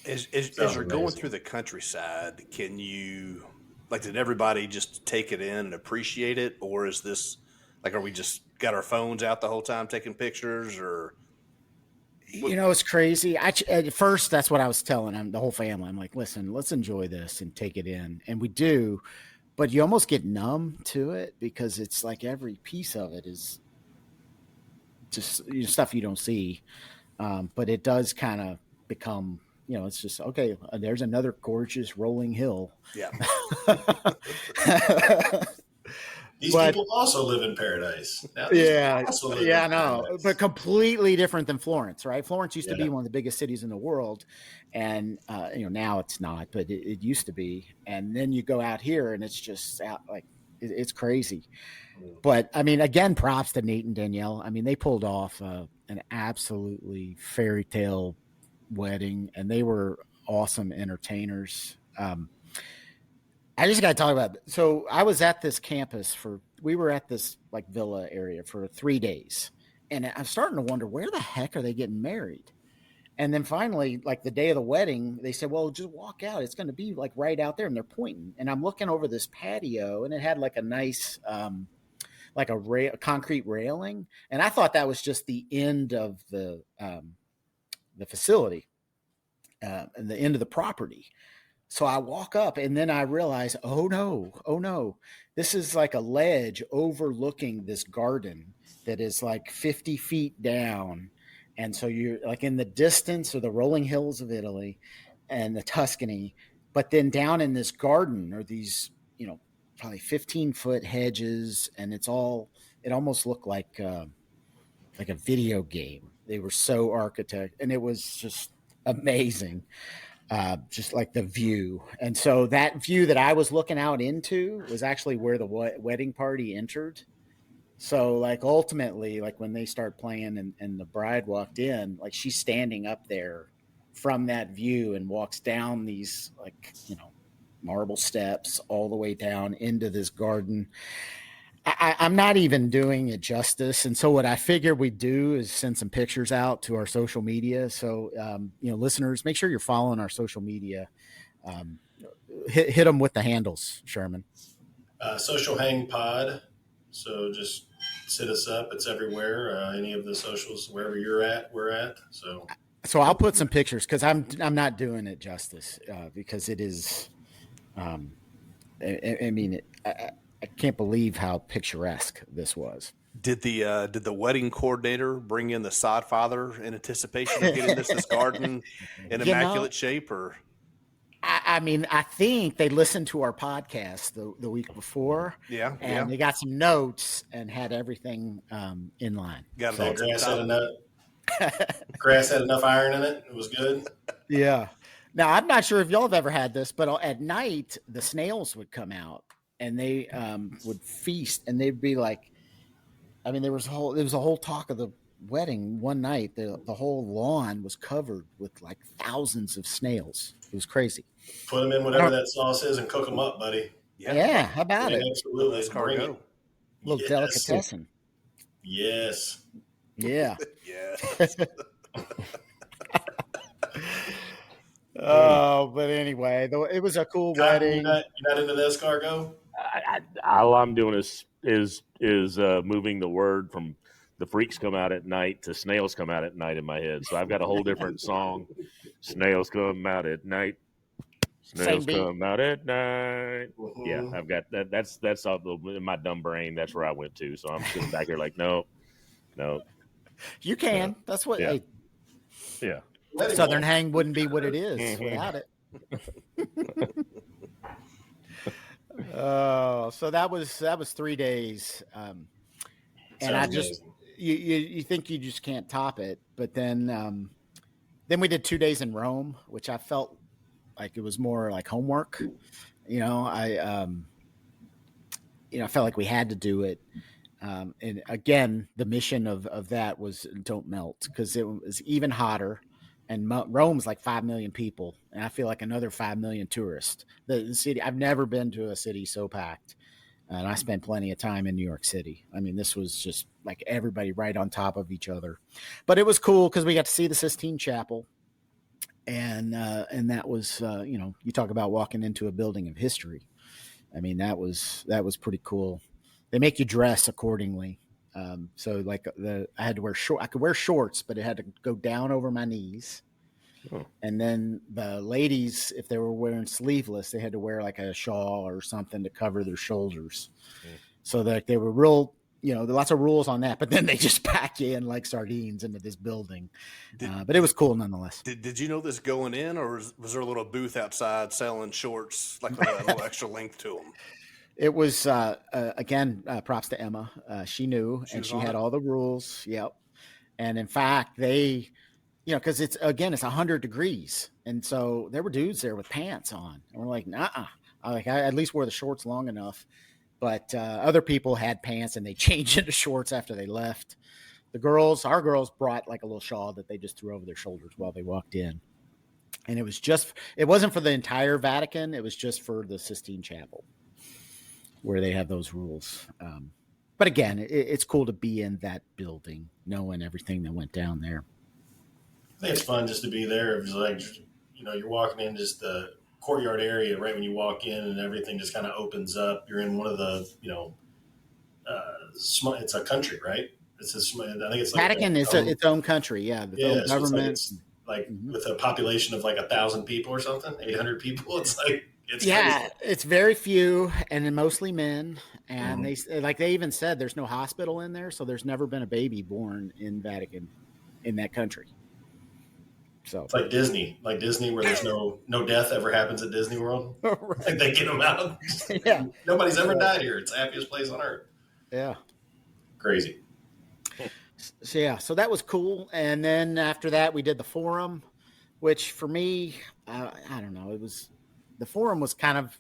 [SPEAKER 4] As you're going through the countryside, can you, did everybody just take it in and appreciate it? Or is this, are we just got our phones out the whole time taking pictures or?
[SPEAKER 1] It's crazy. At first, that's what I was telling the whole family. I'm like, listen, let's enjoy this and take it in. And we do, but you almost get numb to it because it's like every piece of it is just stuff you don't see. But it does kind of become, it's just, okay, there's another gorgeous rolling hill.
[SPEAKER 4] Yeah.
[SPEAKER 2] These people also live in paradise.
[SPEAKER 1] Yeah, I know, but completely different than Florence, right? Florence used to be one of the biggest cities in the world, and now it's not, but it used to be. And then you go out here, and it's just it's crazy. But I mean, again, props to Nate and Danielle. I mean, they pulled off an absolutely fairy tale wedding, and they were awesome entertainers. I just got to talk about it. So I was at this campus we were at this villa area for 3 days, and I'm starting to wonder, where the heck are they getting married? And then finally, the day of the wedding, they said, well, just walk out. It's going to be right out there. And they're pointing, and I'm looking over this patio, and it had a nice, a concrete railing. And I thought that was just the end of the facility. in the end of the property. So I walk up and then I realize, oh no, this is like a ledge overlooking this garden that is like 50 feet down. And so you're like in the distance of the rolling hills of Italy and the Tuscany, but then down in this garden are these, probably 15-foot hedges, and it almost looked like a video game. They were so architect, and it was just amazing. Just like the view. And so that view that I was looking out into was actually where the wedding party entered. So like ultimately, like when they start playing and the bride walked in, like she's standing up there from that view and walks down these marble steps all the way down into this garden. I'm not even doing it justice. And so what I figured we'd do is send some pictures out to our social media. So, listeners, make sure you're following our social media. Hit them with the handles, Sherman.
[SPEAKER 2] Social Hang Pod. So just sit us up. It's everywhere. Any of the socials, wherever you're at, we're at. So
[SPEAKER 1] I'll put some pictures because I'm not doing it justice because it is. I can't believe how picturesque this was.
[SPEAKER 4] Did the wedding coordinator bring in the sod father in anticipation of getting this garden in immaculate shape? Or
[SPEAKER 1] I think they listened to our podcast the week before.
[SPEAKER 4] Yeah,
[SPEAKER 1] and they got some notes and had everything in line.
[SPEAKER 2] Got so grass had enough iron in it. It was good.
[SPEAKER 1] Yeah. Now I'm not sure if y'all have ever had this, but at night the snails would come out. And they would feast, and they'd be like, there was a whole talk of the wedding one night. The whole lawn was covered with like thousands of snails. It was crazy.
[SPEAKER 2] Put them in whatever that sauce is and cook them up, buddy.
[SPEAKER 1] Yeah, how about it?
[SPEAKER 2] Absolutely. Let's
[SPEAKER 1] a little delicatessen.
[SPEAKER 2] Yes.
[SPEAKER 1] Yeah.
[SPEAKER 4] Yes.
[SPEAKER 1] But anyway, it was a cool wedding.
[SPEAKER 2] You're not into the escargot?
[SPEAKER 3] All I'm doing is moving the word from the freaks come out at night to snails come out at night in my head. So I've got a whole different song. Snails come out at night. Snails come out at night. Mm-hmm. Yeah, I've got that. That's all in my dumb brain. That's where I went to. So I'm sitting back here like, no.
[SPEAKER 1] You can. That's what.
[SPEAKER 3] Yeah.
[SPEAKER 1] Hey,
[SPEAKER 3] yeah.
[SPEAKER 1] Southern Hang wouldn't be what it is without it. So that was 3 days, and I just you think you just can't top it, but then we did 2 days in Rome, which I felt like it was more like homework. I felt like we had to do it. And again, the mission of that was don't melt, because it was even hotter. And Rome's like 5 million people, and I feel like another 5 million tourists. The city, I've never been to a city so packed, and I spent plenty of time in New York City. This was just like everybody right on top of each other. But it was cool because we got to see the Sistine Chapel, and that was you talk about walking into a building of history. That was pretty cool. They make you dress accordingly. So like I had to wear I could wear shorts, but it had to go down over my knees. Oh. And then the ladies, if they were wearing sleeveless, they had to wear like a shawl or something to cover their shoulders. Mm. So that they were real, there are lots of rules on that, but then they just pack you in like sardines into this building. But it was cool nonetheless.
[SPEAKER 4] Did you know this going in, or was there a little booth outside selling shorts, like with a little extra length to them?
[SPEAKER 1] It was, again, props to Emma. She knew, and she had all the rules. Yep. And in fact, they, because it's 100 degrees. And so there were dudes there with pants on. And we're like, nah. I at least wore the shorts long enough. But other people had pants, and they changed into shorts after they left. Our girls brought like a little shawl that they just threw over their shoulders while they walked in. And it wasn't for the entire Vatican. It was just for the Sistine Chapel, where they have those rules. But again, it's cool to be in that building, knowing everything that went down there.
[SPEAKER 2] I think it's fun just to be there. It's like, you're walking in just the courtyard area right when you walk in, and everything just kind of opens up. You're in one of the, it's a country, right? I think it's like
[SPEAKER 1] Vatican is its own country. Yeah. The government.
[SPEAKER 2] So with a population of like 1,000 people or something, 800 people. It's like, it's
[SPEAKER 1] Yeah,
[SPEAKER 2] crazy.
[SPEAKER 1] it's very few, and then mostly men. And they even said there's no hospital in there, so there's never been a baby born in Vatican, in that country. So
[SPEAKER 2] It's like Disney, where there's no death ever happens at Disney World.
[SPEAKER 1] right.
[SPEAKER 2] Like they get them out.
[SPEAKER 1] Yeah,
[SPEAKER 2] Nobody's ever died here. It's the happiest place on earth.
[SPEAKER 1] yeah.
[SPEAKER 2] Crazy.
[SPEAKER 1] So that was cool. And then after that, we did the forum, which for me, I don't know. The forum was kind of,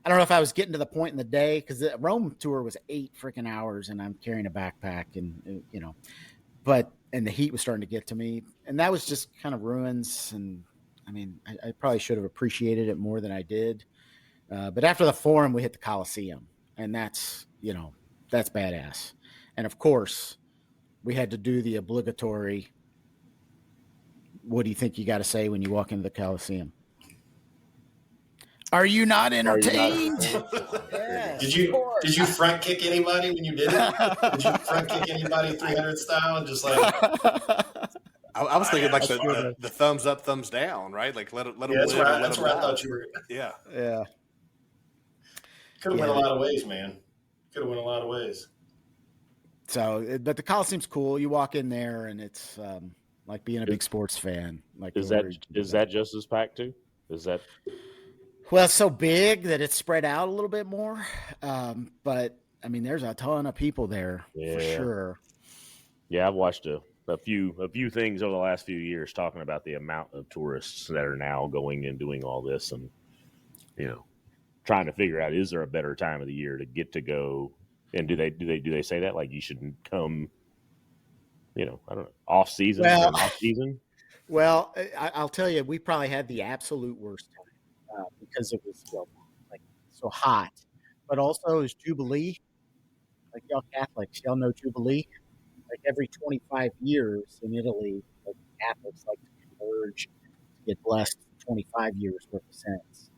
[SPEAKER 1] I don't know if I was getting to the point in the day, because the Rome tour was 8 freaking hours and I'm carrying a backpack and, and the heat was starting to get to me. And that was just kind of ruins. And I mean, I probably should have appreciated it more than I did. But after the forum, we hit the Coliseum, and that's badass. And of course, we had to do the obligatory, what do you think you got to say when you walk into the Coliseum? Are you not entertained? Yes,
[SPEAKER 2] Did you front kick anybody when you did it? Did you front kick anybody 300 style and just like?
[SPEAKER 4] I was thinking like the thumbs up, thumbs down, right? Like let them live.
[SPEAKER 2] That's where I thought you were.
[SPEAKER 4] Yeah.
[SPEAKER 2] Could have went a lot of ways, man. Could have went a lot of ways.
[SPEAKER 1] So, but the Coliseum's cool. You walk in there, and it's like being a big sports fan. Like,
[SPEAKER 3] is that just as packed too? Is that?
[SPEAKER 1] Well, it's so big that it's spread out a little bit more. But I mean, there's a ton of people there for sure.
[SPEAKER 3] Yeah, I've watched a few things over the last few years talking about the amount of tourists that are now going and doing all this, and trying to figure out, is there a better time of the year to get to go? And do they say that, like, you shouldn't come, I don't know, off season?
[SPEAKER 1] Well, I'll tell you, we probably had the absolute worst time because it was so hot, but also it was Jubilee. Like, y'all Catholics, y'all know Jubilee. Like every 25 years in Italy, like Catholics like to converge to get blessed 25 years worth of sins.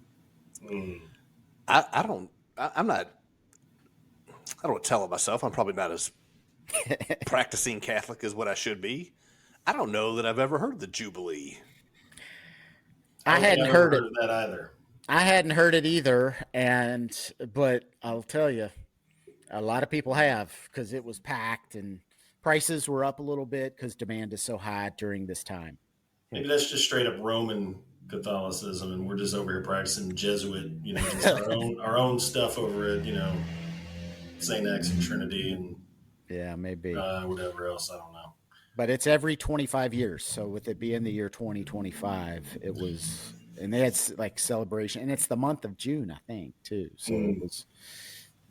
[SPEAKER 4] I don't tell myself I'm probably not as practicing Catholic as what I should be. I don't know that I've ever heard of the Jubilee.
[SPEAKER 1] I hadn't heard
[SPEAKER 2] of that either.
[SPEAKER 1] I hadn't heard it either, but I'll tell you, a lot of people have, because it was packed and prices were up a little bit because demand is so high during this time.
[SPEAKER 2] Maybe that's just straight up Roman Catholicism, and we're just over here practicing Jesuit, just our own stuff over at St. X and Trinity and
[SPEAKER 1] maybe
[SPEAKER 2] whatever else, I don't know.
[SPEAKER 1] But it's every 25 years, so with it being the year 2025, it was, and they had like celebration, and it's the month of June, I think, too. So it was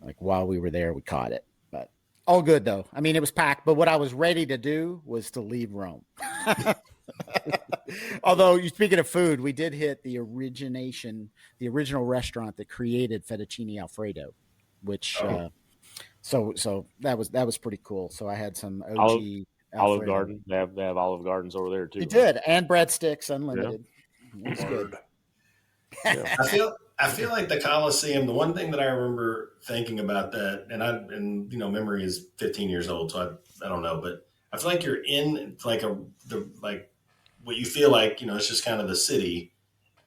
[SPEAKER 1] like while we were there, we caught it. But all good though. I mean, it was packed, but what I was ready to do was to leave Rome. Although, speaking of food, we did hit the original restaurant that created fettuccine Alfredo, which so that was pretty cool. So I had some OG
[SPEAKER 3] Olive Garden. They have Olive Gardens over there too.
[SPEAKER 1] We did, and breadsticks unlimited. Yeah. It was good.
[SPEAKER 3] Yeah.
[SPEAKER 2] I feel like the Coliseum. The one thing that I remember thinking about that, and memory is 15 years old, so I don't know, but I feel like you're in like what you feel like, it's just kind of the city,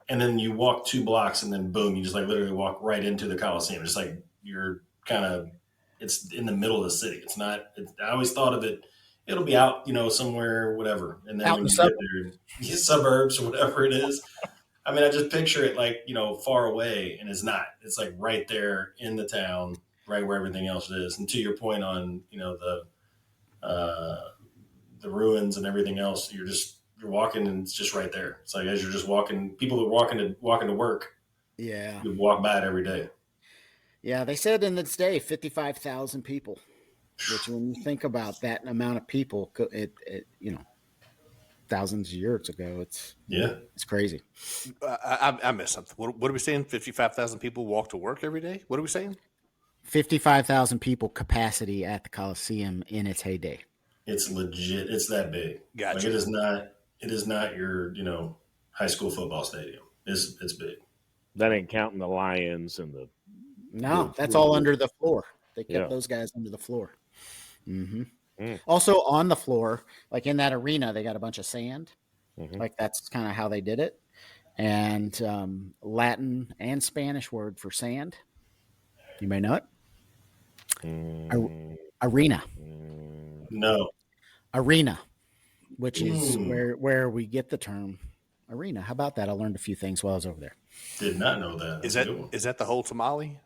[SPEAKER 2] and then you walk 2 blocks, and then boom, you just like literally walk right into the Coliseum. Just like you're it's in the middle of the city. It's not. I always thought of it. It'll be out, somewhere, whatever, and then when you get there, suburbs or whatever it is. I mean, I just picture it like, far away, and it's not. It's like right there in the town, right where everything else is. And to your point on, the ruins and everything else, you're walking and it's just right there. It's like as you're just walking, people that are walking to work, you walk by it every day.
[SPEAKER 1] Yeah, they said in this day 55,000 people, which when you think about that amount of people, it thousands of years ago, it's crazy.
[SPEAKER 4] I missed something. What are we saying? 55,000 people walk to work every day? What are we saying?
[SPEAKER 1] 55,000 people capacity at the Coliseum in its heyday.
[SPEAKER 2] It's legit. It's that big.
[SPEAKER 4] Gotcha.
[SPEAKER 2] Like it is not your, high school football stadium. It's big.
[SPEAKER 3] That ain't counting the Lions and
[SPEAKER 1] that's all under the floor. They kept those guys under the floor. Mm-hmm. Also on the floor, like in that arena, they got a bunch of sand. Like that's kind of how they did it. And Latin and Spanish word for sand. You may know it. Arena.
[SPEAKER 2] No.
[SPEAKER 1] Arena, which is where we get the term arena. How about that? I learned a few things while I was over there.
[SPEAKER 2] Did not know that.
[SPEAKER 4] Is that the whole tamale?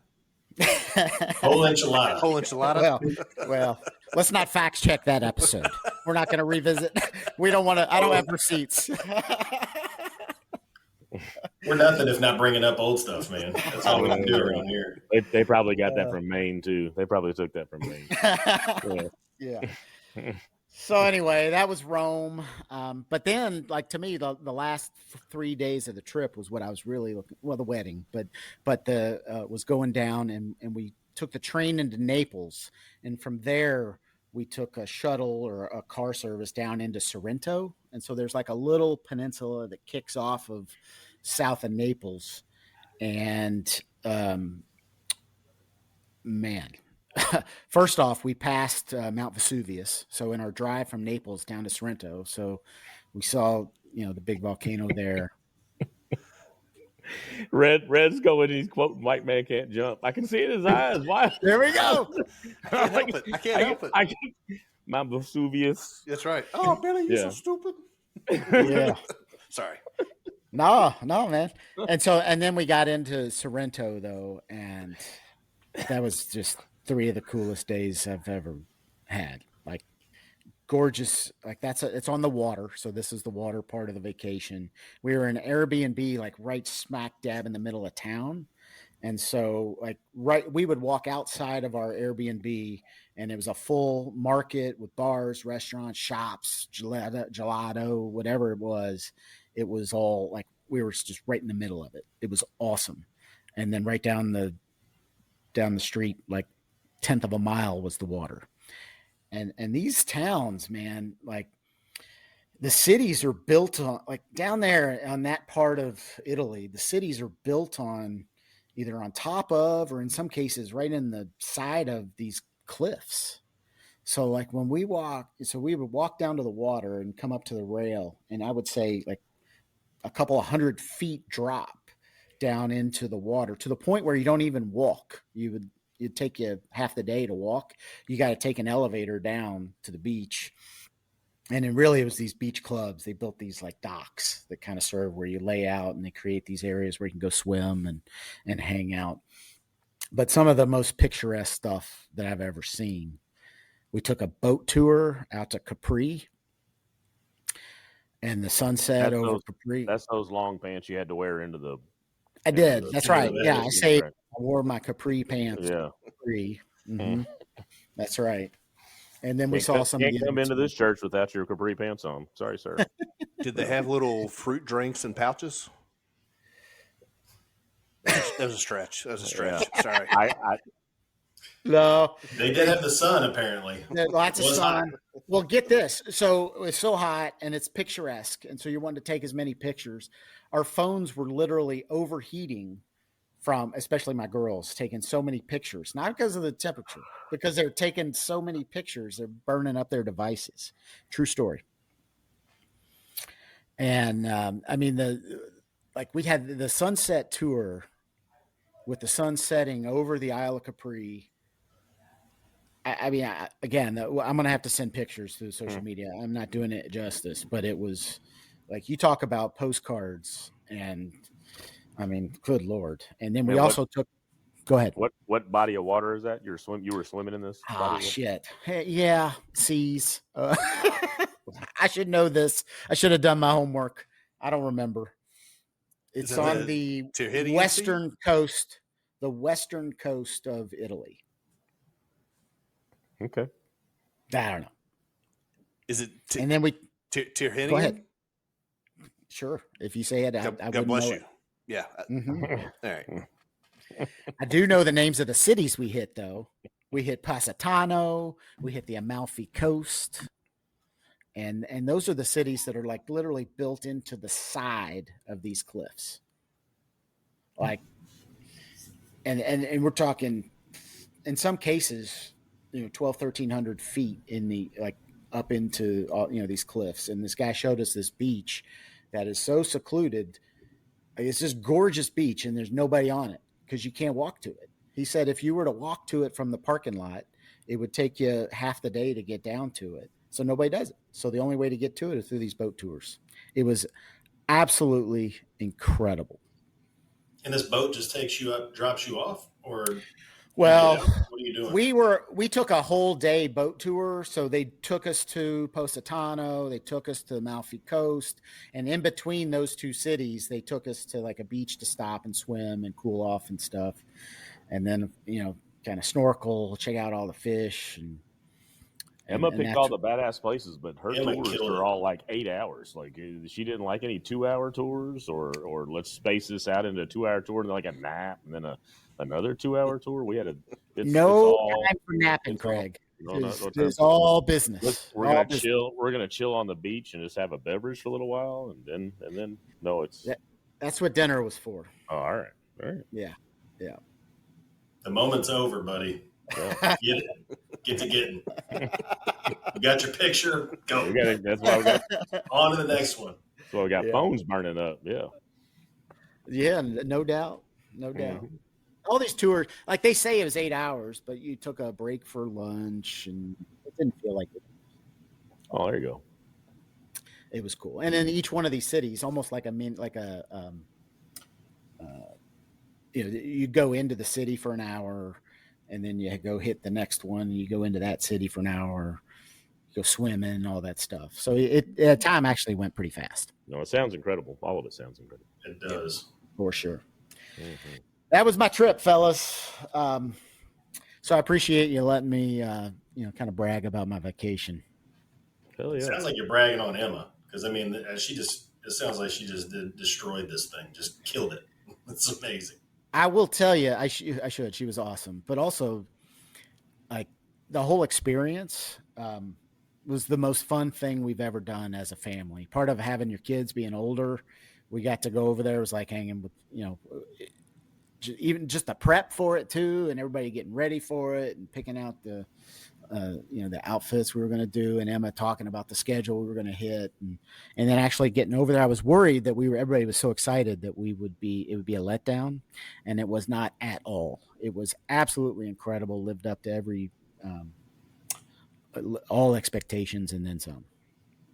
[SPEAKER 2] Whole enchilada?
[SPEAKER 4] Whole enchilada?
[SPEAKER 1] Well, let's not fact check that episode. We're not going to revisit. We don't want to. I don't have receipts.
[SPEAKER 2] We're nothing if not bringing up old stuff, man. That's all we can do around here.
[SPEAKER 3] They probably got that from Maine too. They probably took that from Maine.
[SPEAKER 1] Yeah. So anyway, that was Rome. But then, like to me, the last 3 days of the trip was what I was really looking. Well, the wedding, but the was going down, and we took the train into Naples, and from there we took a shuttle or a car service down into Sorento, and so there's like a little peninsula that kicks off of south of Naples, and man. First off, we passed Mount Vesuvius. So in our drive from Naples down to Sorrento, so we saw, the big volcano there.
[SPEAKER 3] Red's going, he's quoting White Man Can't Jump. I can see it in his eyes. Why?
[SPEAKER 1] There we go.
[SPEAKER 4] I can't help it.
[SPEAKER 3] Mount Vesuvius.
[SPEAKER 4] That's right. Oh, Billy, you're so stupid.
[SPEAKER 1] Yeah.
[SPEAKER 4] Sorry.
[SPEAKER 1] No, man. And then we got into Sorrento though, and that was just 3 of the coolest days I've ever had. Like gorgeous, like it's on the water. So this is the water part of the vacation. We were in Airbnb, like right smack dab in the middle of town. And so we would walk outside of our Airbnb and it was a full market with bars, restaurants, shops, gelato, whatever it was. It was all like, we were just right in the middle of it. It was awesome. And then right down the street, like 10th of a mile was the water. And these towns, man, like the cities are built on, like down there on that part of Italy, the cities are built on either on top of, or in some cases right in the side of these cliffs. So like when we would walk down to the water and come up to the rail, and I would say like a couple of 100 feet drop down into the water to the point where you don't even walk. It'd take you half the day to walk. You got to take an elevator down to the beach. And it really was these beach clubs. They built these like docks that kind of serve where you lay out, and they create these areas where you can go swim and hang out. But some of the most picturesque stuff that I've ever seen, we took a boat tour out to Capri and the sunset over Capri.
[SPEAKER 3] That's those long pants you had to wear into the.
[SPEAKER 1] I did. That's right. Yeah. I wore my Capri pants.
[SPEAKER 3] Yeah.
[SPEAKER 1] Capri. Mm-hmm. That's right. And then we saw some.
[SPEAKER 3] Can't come into this church without your Capri pants on. Sorry, sir.
[SPEAKER 4] Did they have little fruit drinks in pouches? That was a stretch. Yeah. Sorry.
[SPEAKER 1] No.
[SPEAKER 2] They did have the sun, apparently.
[SPEAKER 1] Lots of sun. Well, get this. So it's so hot and it's picturesque. And so you wanted to take as many pictures. Our phones were literally overheating from, especially my girls, taking so many pictures, not because of the temperature, because they're taking so many pictures, they're burning up their devices. True story. And I mean, we had the sunset tour with the sun setting over the Isle of Capri. Again, I'm going to have to send pictures through social media. I'm not doing it justice, but it was like, you talk about postcards, and I mean, good Lord. And then we also took, go ahead.
[SPEAKER 3] What body of water is that? You were swimming in this?
[SPEAKER 1] Shit. Hey, yeah. Seas. I should know this. I should have done my homework. I don't remember. It's on the western coast of Italy.
[SPEAKER 3] Okay.
[SPEAKER 1] I don't know.
[SPEAKER 4] Is it?
[SPEAKER 1] And then we
[SPEAKER 4] Tirhenian?
[SPEAKER 1] Go ahead. Sure. If you say it, I
[SPEAKER 4] God bless you.
[SPEAKER 1] It.
[SPEAKER 4] Yeah.
[SPEAKER 1] Mm-hmm.
[SPEAKER 4] All right.
[SPEAKER 1] I do know the names of the cities we hit, though. We hit Positano. We hit the Amalfi Coast. And those are the cities that are like literally built into the side of these cliffs. Like, and we're talking, in some cases, 1,200, 1,300 feet in the, like, up into these cliffs. And this guy showed us this beach that is so secluded. It's this gorgeous beach, and there's nobody on it because you can't walk to it. He said if you were to walk to it from the parking lot, it would take you half the day to get down to it. So nobody does it. So the only way to get to it is through these boat tours. It was absolutely incredible.
[SPEAKER 2] And this boat just takes you up, drops you off, or
[SPEAKER 1] well,
[SPEAKER 2] what are you doing?
[SPEAKER 1] We took a whole day boat tour. So they took us to Positano, they took us to the Amalfi Coast, and in between those two cities, they took us to like a beach to stop and swim and cool off and stuff, and then kind of snorkel, check out all the fish. And
[SPEAKER 3] Emma picked all the badass places, but her
[SPEAKER 2] Emma
[SPEAKER 3] tours
[SPEAKER 2] killed
[SPEAKER 3] are
[SPEAKER 2] it.
[SPEAKER 3] all like 8 hours. Like she didn't like any 2-hour tours, or let's space this out into a 2-hour tour and then like a nap and then another 2-hour tour. We had
[SPEAKER 1] no time for napping, Craig. It's all business.
[SPEAKER 3] We're gonna chill. We're gonna chill on the beach and just have a beverage for a little while, and then no, it's
[SPEAKER 1] that's what dinner was for.
[SPEAKER 3] Oh, all right.
[SPEAKER 1] Yeah.
[SPEAKER 2] The moment's over, buddy. Yeah. Get to getting. You got your picture. Go.
[SPEAKER 3] That's why we got
[SPEAKER 2] on to the next one.
[SPEAKER 3] That's why we got phones burning up. Yeah.
[SPEAKER 1] Yeah, no doubt. Mm-hmm. All these tours, like they say it was 8 hours, but you took a break for lunch and it didn't feel like it.
[SPEAKER 3] Oh, there you go.
[SPEAKER 1] It was cool. And then each one of these cities, almost like you go into the city for an hour and then you go hit the next one. You go into that city for an hour, go swimming, all that stuff. So time actually went pretty fast.
[SPEAKER 3] No, it sounds incredible. All of it sounds incredible.
[SPEAKER 2] It does.
[SPEAKER 1] For sure.
[SPEAKER 3] Mm-hmm.
[SPEAKER 1] That was my trip, fellas. So I appreciate you letting me, kind of brag about my vacation.
[SPEAKER 3] Hell yeah.
[SPEAKER 2] It sounds like you're bragging on Emma because, it sounds like she just destroyed this thing, just killed it. It's amazing.
[SPEAKER 1] I will tell you, I should. She was awesome. But also, like, the whole experience was the most fun thing we've ever done as a family. Part of having your kids being older, we got to go over there. It was like hanging with, even just the prep for it too, and everybody getting ready for it and picking out the outfits we were going to do, and Emma talking about the schedule we were going to hit, and then actually getting over there. I was worried that everybody was so excited that it would be a letdown, and it was not at all. It was absolutely incredible. Lived up to all expectations and then some.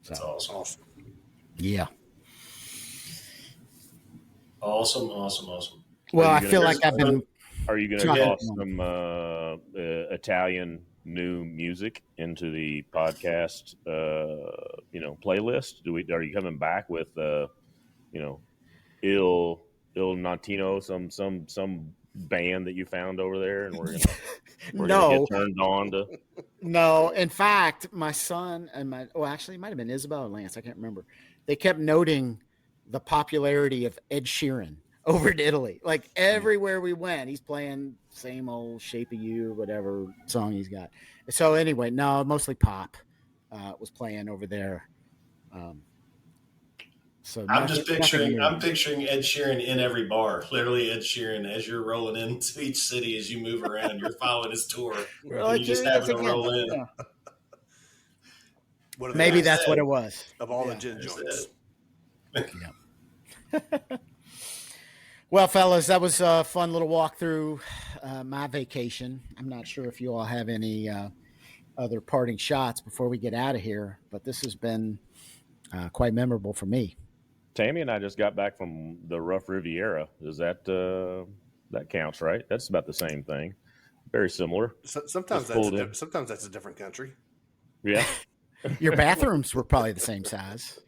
[SPEAKER 2] That's awesome.
[SPEAKER 1] Yeah.
[SPEAKER 2] Awesome.
[SPEAKER 1] Well, I feel like I've been.
[SPEAKER 3] Are you going to toss some Italian new music into the podcast, playlist? Are you coming back with, Il Nantino, some band that you found over there, and we're gonna get turned on to?
[SPEAKER 1] No, in fact, my son and actually, it might have been Isabel and Lance. I can't remember. They kept noting the popularity of Ed Sheeran over in Italy. Like everywhere we went, he's playing same old Shape of You, whatever song he's got. So anyway, no, mostly pop was playing over there. So
[SPEAKER 2] I'm picturing Ed Sheeran in every bar. Literally Ed Sheeran as you're rolling into each city, as you move around, you're following his tour.
[SPEAKER 1] Like,
[SPEAKER 2] you just happen to roll in.
[SPEAKER 1] Yeah. Maybe that's what it was.
[SPEAKER 4] Of all the gin joints.
[SPEAKER 1] Yeah. Well, fellas, that was a fun little walk through my vacation. I'm not sure if you all have any other parting shots before we get out of here, but this has been quite memorable for me.
[SPEAKER 3] Tammy and I just got back from the Rough Riviera. Is that counts, right? That's about the same thing. Very similar.
[SPEAKER 4] Sometimes that's a different country.
[SPEAKER 3] Yeah.
[SPEAKER 1] Your bathrooms were probably the same size.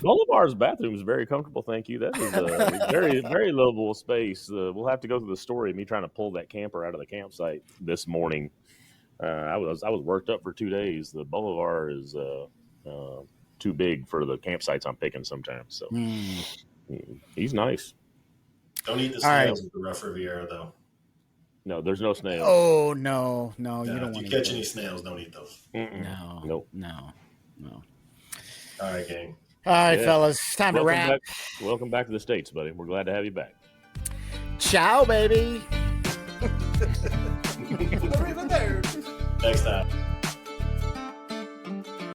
[SPEAKER 3] Bolivar's bathroom is very comfortable. Thank you. That is a very, very livable space. We'll have to go through the story of me trying to pull that camper out of the campsite this morning. I was worked up for 2 days. The Bolivar is too big for the campsites I'm picking sometimes. So he's nice.
[SPEAKER 2] Don't eat the snails at the Rough Riviera, though.
[SPEAKER 3] No, there's no snails.
[SPEAKER 1] Oh, no, you don't want to.
[SPEAKER 2] If you catch any snails, don't eat those.
[SPEAKER 3] No.
[SPEAKER 2] All right, gang.
[SPEAKER 1] All right, fellas, it's time to wrap.
[SPEAKER 3] Welcome back to the States, buddy. We're glad to have you back.
[SPEAKER 1] Ciao, baby.
[SPEAKER 2] Next time.